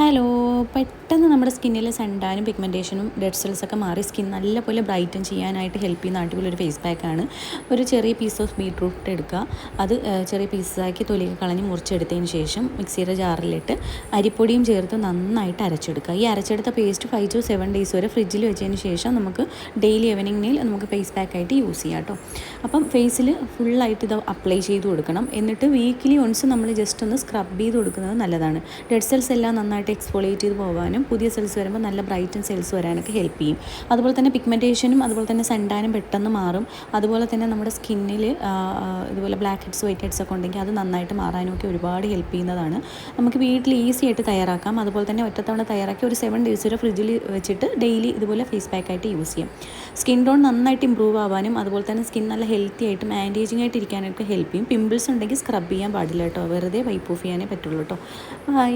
Hello. പെട്ടെന്ന് നമ്മുടെ സ്കിന്നിൽ സൺടാനും പിഗ്മെൻറ്റേഷനും ഡെഡ് സെൽസൊക്കെ മാറി സ്കിൻ നല്ലപോലെ ബ്രൈറ്റൻ ചെയ്യാനായിട്ട് ഹെൽപ്പ് ചെയ്യുന്ന അടിപൊളിയൊരു ഫേസ് പാക്കാണ്. ഒരു ചെറിയ പീസ് ഓഫ് ബീട്രൂട്ട് എടുക്കുക. അത് ചെറിയ പീസാക്കി തൊലിയൊക്കെ കളഞ്ഞ് മുറിച്ചെടുത്തതിന് ശേഷം മിക്സിയുടെ ജാറിലിട്ട് അരിപ്പൊടിയും ചേർത്ത് നന്നായിട്ട് അരച്ചെടുക്കുക. ഈ അരച്ചെടുത്ത പേസ്റ്റ് 5 to 7 days വരെ ഫ്രിഡ്ജിൽ വെച്ചതിന് ശേഷം നമുക്ക് ഡെയിലി ഈവനിങ്ങിൽ നമുക്ക് ഫേസ് പാക്കായിട്ട് യൂസ് ചെയ്യാം കേട്ടോ. അപ്പം ഫേസിൽ ഫുള്ളായിട്ട് ഇത് അപ്ലൈ ചെയ്ത് കൊടുക്കണം. എന്നിട്ട് വീക്കിലി വൺസ് നമ്മൾ ജസ്റ്റ് ഒന്ന് സ്ക്രബ് ചെയ്ത് കൊടുക്കുന്നത് നല്ലതാണ്. ഡെഡ് സെൽസ് എല്ലാം നന്നായിട്ട് എക്സ്ഫോളിയേറ്റ് ചെയ്ത് പോകാനും പുതിയ സെൽസ് വരുമ്പോൾ നല്ല ബ്രൈറ്റൻ സെൽസ് വരാനൊക്കെ ഹെൽപ്പ് ചെയ്യും. അതുപോലെ തന്നെ പിഗ്മെൻറ്റേഷനും അതുപോലെ തന്നെ സൺടാനും പെട്ടെന്ന് മാറും. അതുപോലെ തന്നെ നമ്മുടെ സ്കിന്നിൽ ഇതുപോലെ ബ്ലാക്ക് ഹെഡ്സ് വൈറ്റ് ഹെഡ്സ് ഒക്കെ ഉണ്ടെങ്കിൽ അത് നന്നായിട്ട് മാറാനൊക്കെ ഒരുപാട് ഹെൽപ്പ് ചെയ്യുന്നതാണ്. നമുക്ക് വീട്ടിൽ ഈസി ആയിട്ട് തയ്യാറാക്കാം. അതുപോലെ തന്നെ ഒറ്റത്തവണ തയ്യാറാക്കി ഒരു 7 days വരെ ഫ്രിഡ്ജിൽ വെച്ചിട്ട് ഡെയിലി ഇതുപോലെ ഫേസ് പാക്കായിട്ട് യൂസ് ചെയ്യാം. സ്കിൻ ടോൺ നന്നായിട്ട് ഇമ്പ്രൂവ് ആവാനും അതുപോലെ തന്നെ സ്കിൻ നല്ല ഹെൽത്തി ആയിട്ടും ആൻറ്റി ആയിട്ട് ഇരിക്കാനൊക്കെ ഹെൽപ്പ് ചെയ്യും. പിമ്പിൾസ് ഉണ്ടെങ്കിൽ സ്ക്രബ് ചെയ്യാൻ പാടില്ല കേട്ടോ, വെറുതെ വൈപ്പ് ഓഫ് ചെയ്യാനേ പറ്റുള്ളൂ കേട്ടോ. ബൈ.